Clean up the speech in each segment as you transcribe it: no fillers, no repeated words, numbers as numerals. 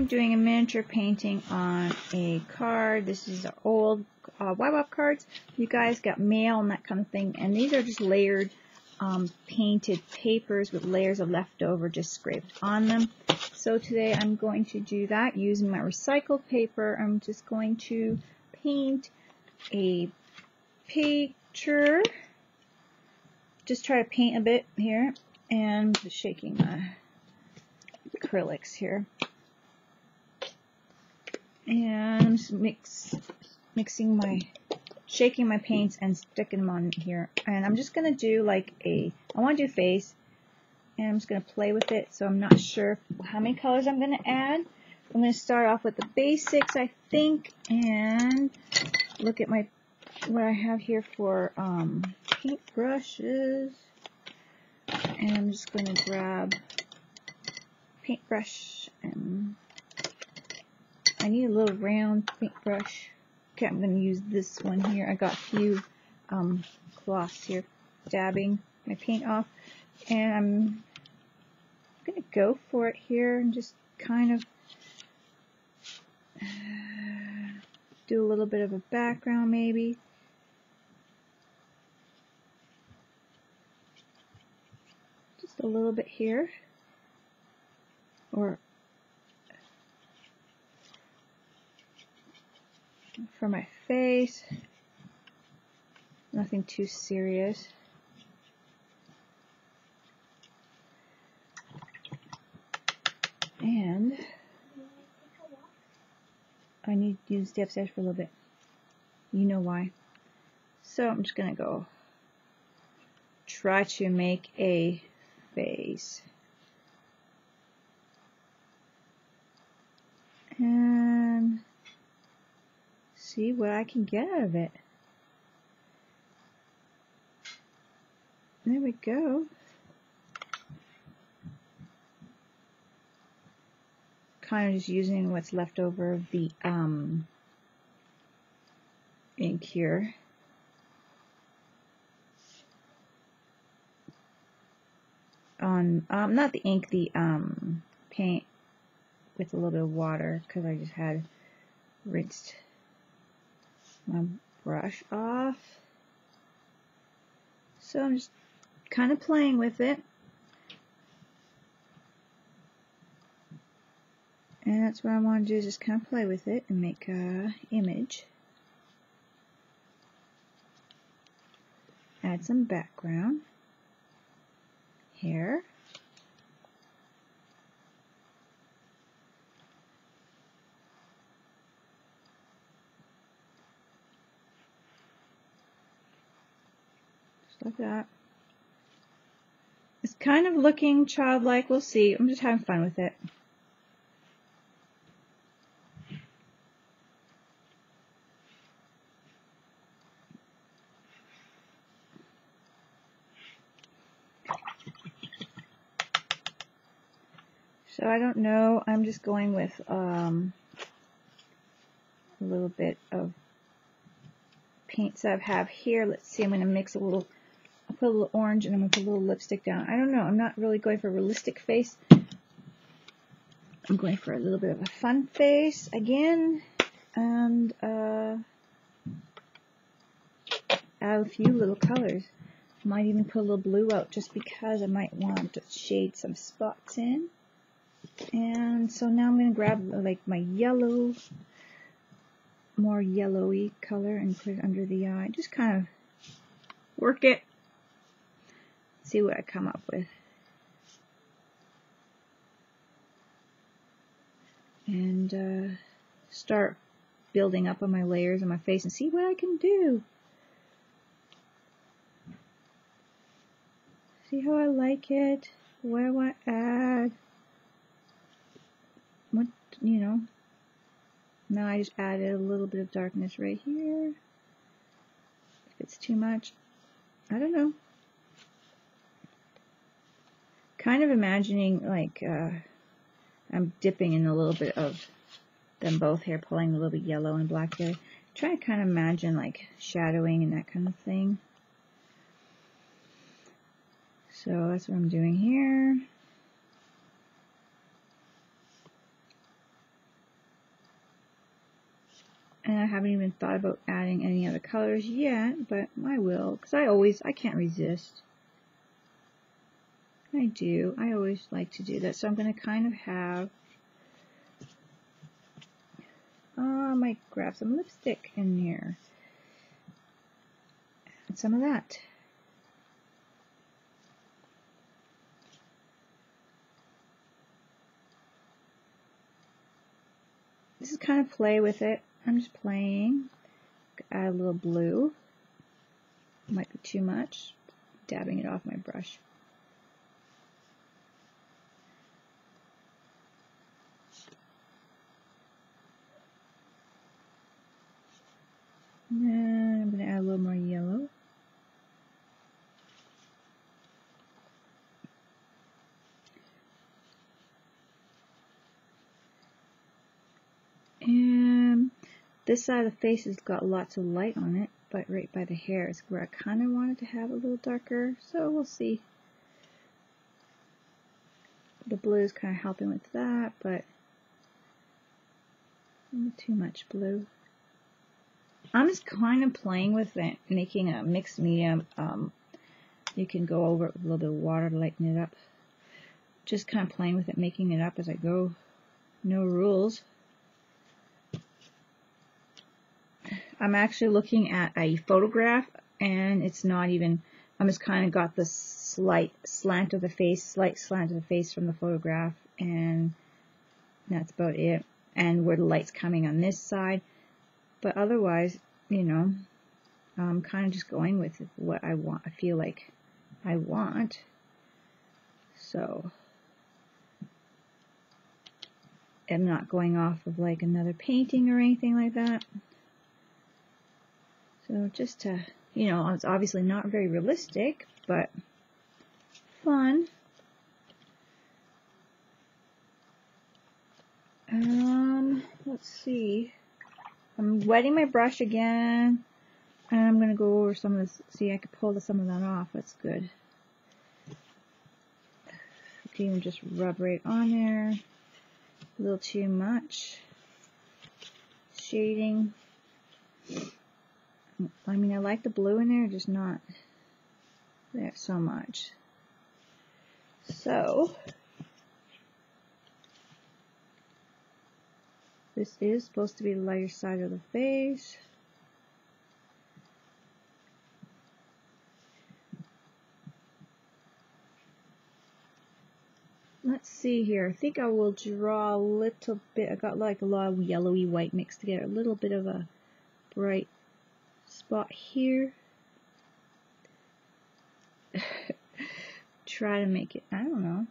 I'm doing a miniature painting on a card. This is old YWAP cards. You guys got mail and that kind of thing. And these are just layered painted papers with layers of leftover just scraped on them. So today I'm going to do that using my recycled paper. I'm just going to paint a picture. Just try to paint a bit here. And just shaking my acrylics here. And I'm just shaking my paints and sticking them on here. And I'm just going to do like I want to do face. And I'm just going to play with it. So I'm not sure how many colors I'm going to add. I'm going to start off with the basics, I think. And look at what I have here for paint brushes. And I'm just going to grab paintbrush, and I need a little round paintbrush. Okay, I'm going to use this one here. I got a few cloths here, dabbing my paint off, and I'm going to go for it here and just kind of do a little bit of a background maybe. Just a little bit here. Or for my face, nothing too serious. And I need to use the upstairs for a little bit. You know why. So I'm just going to go try to make a face. And see what I can get out of it. There we go. Kind of just using what's left over of the ink here. On not the ink, the paint with a little bit of water, because I just had rinsed my brush off. So I'm just kind of playing with it. And that's what I want to do, is just kind of play with it and make an image. Add some background here. Like that. It's kind of looking childlike. We'll see. I'm just having fun with it. So I don't know. I'm just going with a little bit of paints that I have here. Let's see. I'm going to mix a little. I'll put a little orange and I'm going to put a little lipstick down. I don't know. I'm not really going for a realistic face. I'm going for a little bit of a fun face again. And add a few little colors. Might even put a little blue out just because I might want to shade some spots in. And so now I'm going to grab like my yellow, more yellowy color and put it under the eye. Just kind of work it. See what I come up with. And start building up on my layers on my face and see what I can do. See how I like it? What I want to add. What, you know. Now I just added a little bit of darkness right here. If it's too much, I don't know. Kind of imagining like I'm dipping in a little bit of them both here, pulling a little bit yellow and black there. Try to kind of imagine like shadowing and that kind of thing. So that's what I'm doing here. I haven't even thought about adding any other colors yet, but I will, because I can't resist. I always like to do that. So I'm going to kind of have, I might grab some lipstick in here. And some of that. This is kind of play with it. I'm just playing. Add a little blue. Might be too much. Dabbing it off my brush. And then I'm going to add a little more yellow. And this side of the face has got lots of light on it, but right by the hair is where I kind of wanted to have a little darker, so we'll see. The blue is kind of helping with that, but not too much blue. I'm just kind of playing with it, making a mixed medium. You can go over it with a little bit of water to lighten it up. Just kind of playing with it, making it up as I go. No rules. I'm actually looking at a photograph, and it's not even, I'm just kind of got the slight slant of the face from the photograph, and that's about it. And where the light's coming on this side. But otherwise, you know, I'm kind of just going with what I want. I feel like I want. So I'm not going off of like another painting or anything like that. So just to, you know, it's obviously not very realistic, but fun. Let's see. I'm wetting my brush again, and I'm going to go over some of this. See, I could pull some of that off. That's good. Okay, and just rub right on there. A little too much. Shading. I mean, I like the blue in there, just not there so much. So, this is supposed to be the lighter side of the face. Let's see here. I think I will draw a little bit. I got like a lot of yellowy white mixed together. A little bit of a bright spot here. Try to make it, I don't know.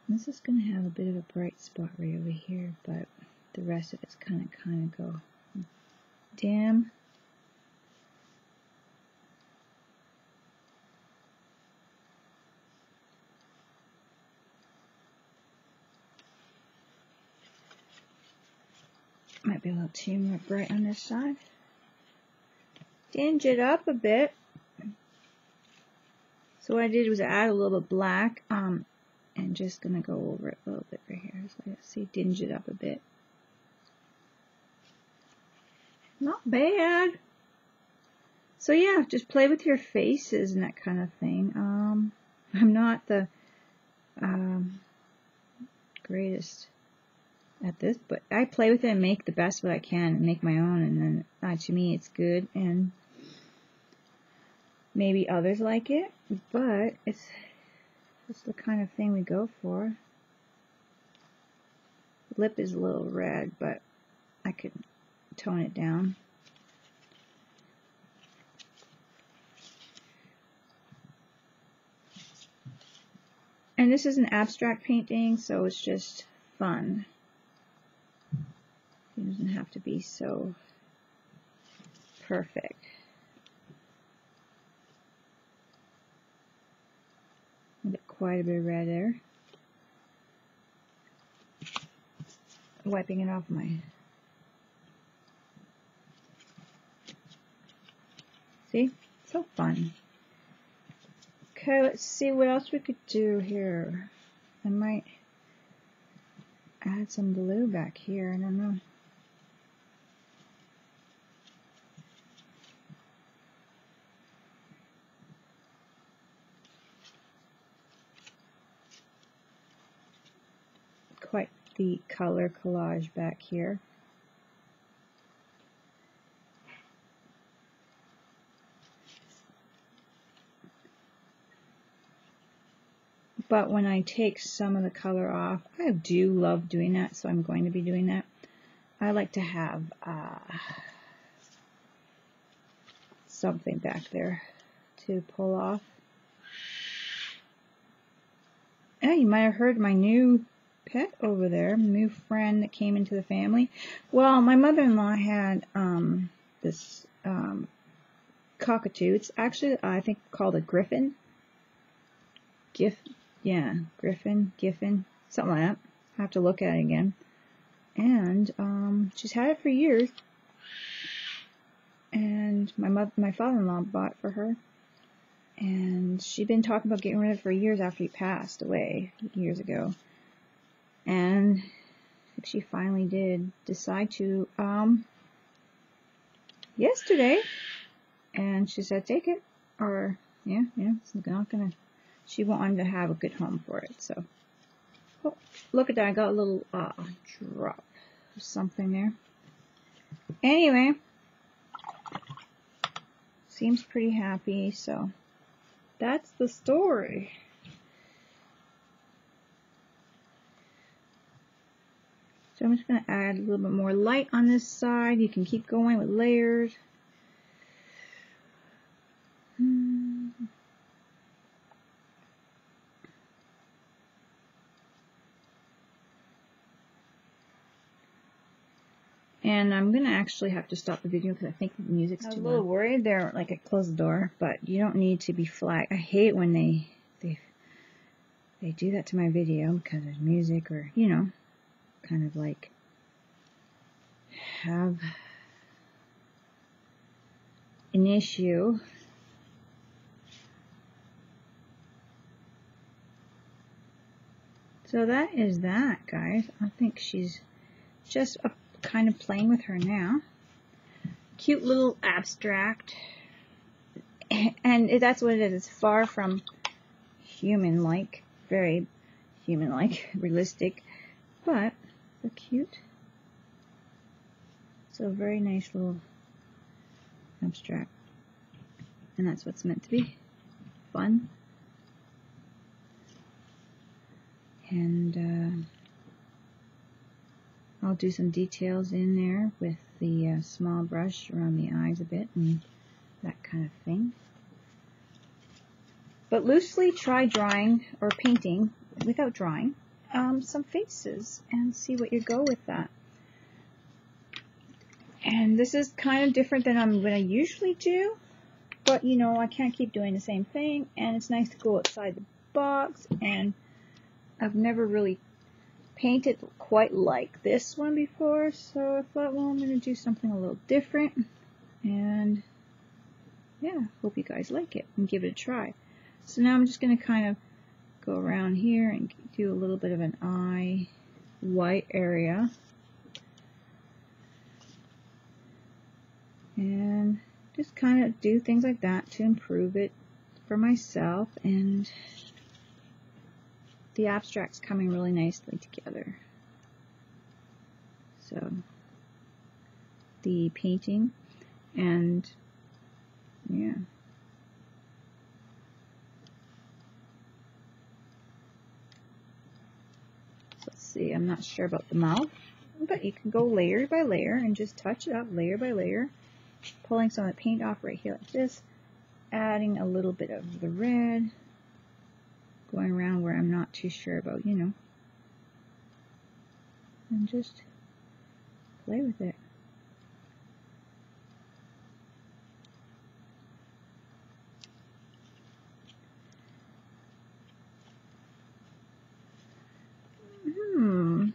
This is going to have a bit of a bright spot right over here, but the rest of it's kind of go dim. Might be a little too more bright on this side. Tinge it up a bit. So what I did was add a little bit black, and just gonna go over it a little bit right here. So let's see, tinge it up a bit. Not bad. So yeah, just play with your faces and that kind of thing. I'm not the greatest at this, but I play with it and make the best what I can and make my own, and then to me it's good, and maybe others like it, but it's the kind of thing we go for. The lip is a little red, but I could tone it down. And this is an abstract painting, so it's just fun. It doesn't have to be so perfect. I get quite a bit of red there. Wiping it off my See? So fun. Okay, let's see what else we could do here. I might add some blue back here. I don't know. Quite the color collage back here. But when I take some of the color off, I do love doing that, so I'm going to be doing that. I like to have something back there to pull off. Yeah, you might have heard my new pet over there, new friend that came into the family. Well, my mother-in-law had this cockatoo. It's actually, I think, called a griffin. Giffin, something like that. I have to look at it again. And she's had it for years. And my father-in-law bought it for her. And she'd been talking about getting rid of it for years after he passed away years ago. And I think she finally did decide to yesterday. And she said, take it. Or, yeah, it's not gonna. She wanted to have a good home for it, so. Oh, look at that, I got a little drop of something there. Anyway, seems pretty happy, so that's the story. So I'm just going to add a little bit more light on this side. You can keep going with layers. And I'm going to actually have to stop the video because I think the music's too loud. I was a little worried there, like I closed the door, but you don't need to be flagged. I hate when they do that to my video because there's music or, you know, kind of like have an issue. So that is that, guys. I think she's just kind of playing with her now. Cute little abstract. And that's what it is. It's far from human-like. Very human-like, realistic. But they're cute. So very nice little abstract. And that's what's meant to be. Fun. And I'll do some details in there with the small brush around the eyes a bit and that kind of thing. But loosely try drawing or painting without drawing some faces and see what you go with that. And this is kind of different than what I usually do, but you know, I can't keep doing the same thing, and it's nice to go outside the box. And I've never really painted quite like this one before, so I thought, well, I'm going to do something a little different, and yeah, hope you guys like it and give it a try. So now I'm just going to kind of go around here and do a little bit of an eye white area, and just kind of do things like that to improve it for myself. And the abstract's coming really nicely together. So the painting and yeah. So let's see, I'm not sure about the mouth, but you can go layer by layer and just touch it up layer by layer, pulling some of the paint off right here like this, adding a little bit of the red, going around where I'm not too sure about, you know, and just play with it.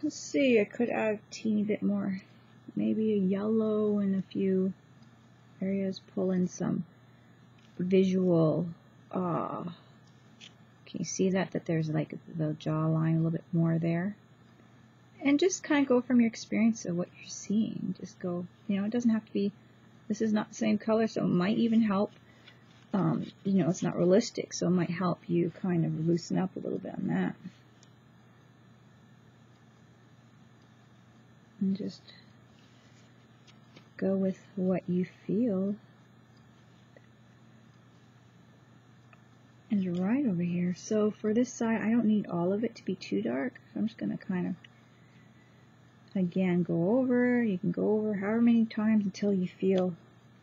Let's see, I could add a teeny bit more, maybe a yellow in a few areas, pull in some visual, can you see that there's like the jawline a little bit more there? And just kind of go from your experience of what you're seeing. Just go, you know, it doesn't have to be, this is not the same color, so it might even help, you know, it's not realistic, so it might help you kind of loosen up a little bit on that. And just go with what you feel is right over here. So for this side, I don't need all of it to be too dark, so I'm just going to kind of, again, go over. You can go over however many times until you feel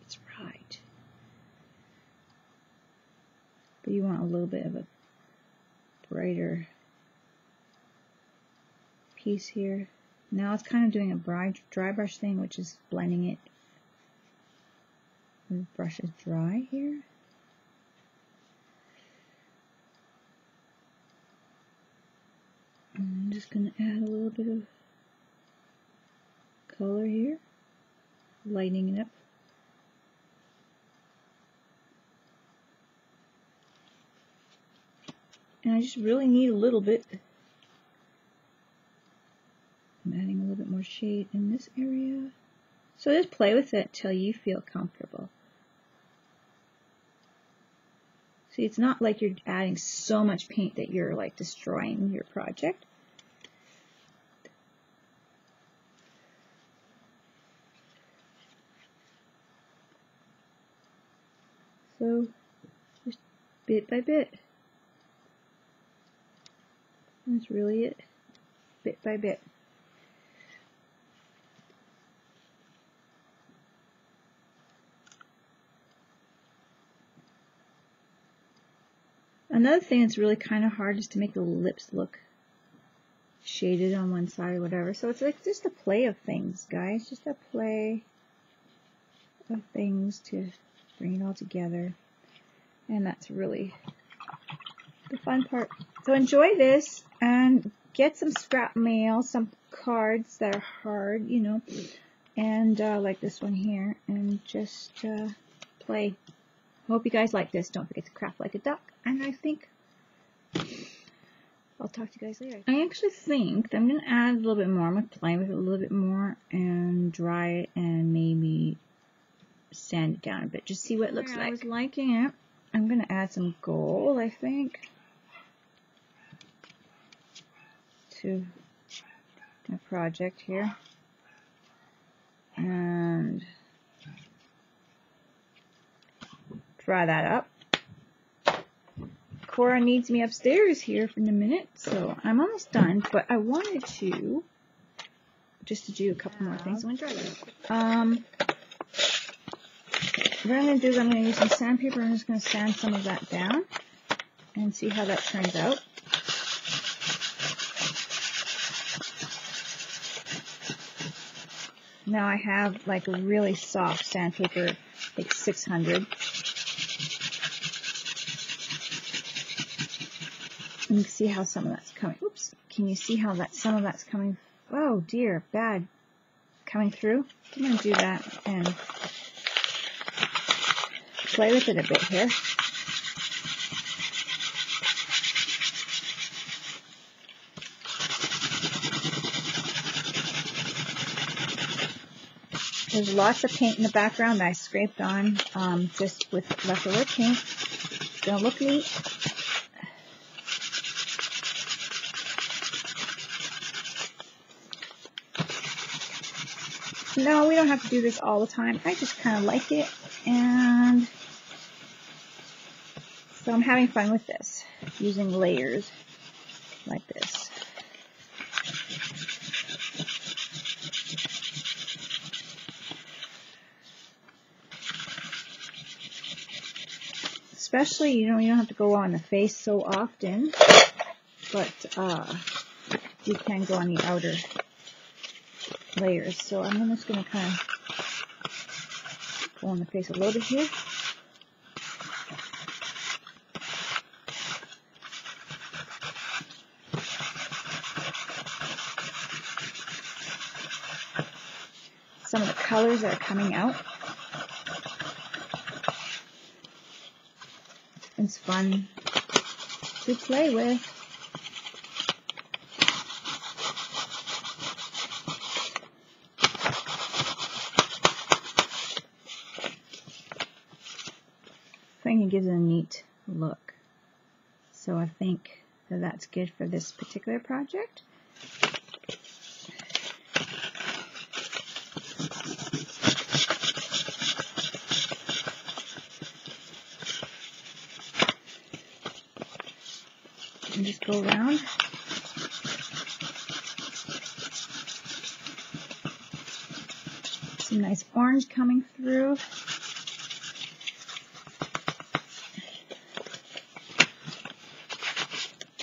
it's right. But you want a little bit of a brighter piece here. Now it's kind of doing a dry brush thing, which is blending it. The brush is dry here. And I'm just going to add a little bit of color here, lightening it up. And I just really need a little bit. I'm adding a little bit more shade in this area. So just play with it till you feel comfortable. See, it's not like you're adding so much paint that you're like destroying your project. So just bit by bit. That's really it, bit by bit. Another thing that's really kind of hard is to make the lips look shaded on one side or whatever. So it's like just a play of things, guys. Just a play of things to bring it all together. And that's really the fun part. So enjoy this and get some scrap mail, some cards that are hard, you know, and like this one here, and just play. Hope you guys like this. Don't forget to craft like a duck. And I think I'll talk to you guys later. I actually think that I'm going to add a little bit more. I'm going to play with it a little bit more and dry it and maybe sand it down a bit. Just see what it looks like. I was liking it. I'm going to add some gold, I think, to my project here. And dry that up. Cora needs me upstairs here in a minute, so I'm almost done, but I wanted to just to do a couple more things. I'm going to dry that up. What I'm going to do is I'm going to use some sandpaper. I'm just going to sand some of that down and see how that turns out. Now I have like a really soft sandpaper, like 600. And you can see how some of that's coming. Oops. Can you see how some of that's coming? Oh dear, bad. Coming through. I'm going to do that and play with it a bit here. There's lots of paint in the background that I scraped on just with leftover paint. It's going to look neat. No, we don't have to do this all the time. I just kind of like it, and so I'm having fun with this, using layers like this. Especially, you know, you don't have to go on the face so often, but you can go on the outer layers. So I'm just going to kind of go on the face a little bit here. Some of the colors that are coming out. It's fun to play with. I think it gives it a neat look. So I think that that's good for this particular project. And just go around. Some nice orange coming through.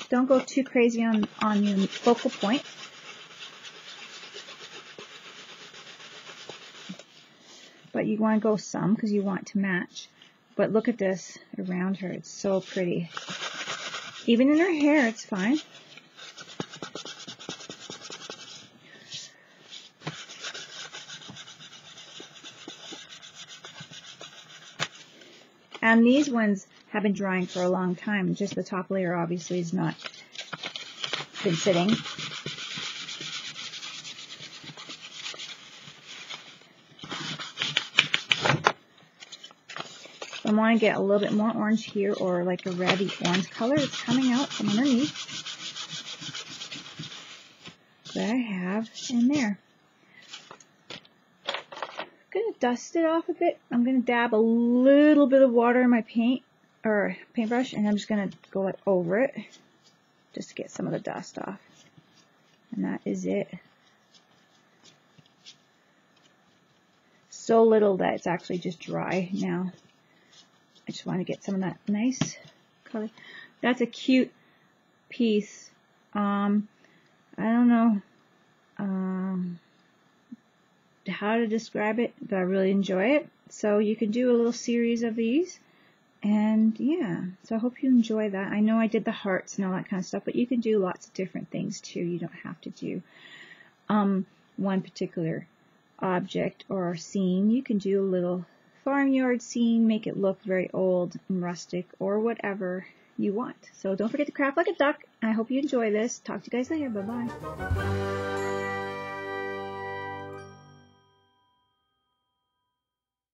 Don't go too crazy on your focal point. But you want to go some because you want to match. But look at this around her. It's so pretty. Even in her hair, it's fine. And these ones have been drying for a long time. Just the top layer obviously has not been sitting. I want to get a little bit more orange here, or like a reddy orange color that's coming out from underneath that I have in there. I'm going to dust it off a bit. I'm going to dab a little bit of water in my paintbrush, and I'm just going to go like over it just to get some of the dust off. And that is it. So little that it's actually just dry now. I just want to get some of that nice color. That's a cute piece. I don't know how to describe it, but I really enjoy it. So you can do a little series of these. And yeah, so I hope you enjoy that. I know I did the hearts and all that kind of stuff, but you can do lots of different things too. You don't have to do one particular object or scene. You can do a little farmyard scene, make it look very old and rustic, or whatever you want. So don't forget to craft like a duck. I hope you enjoy this. Talk to you guys later. Bye-bye.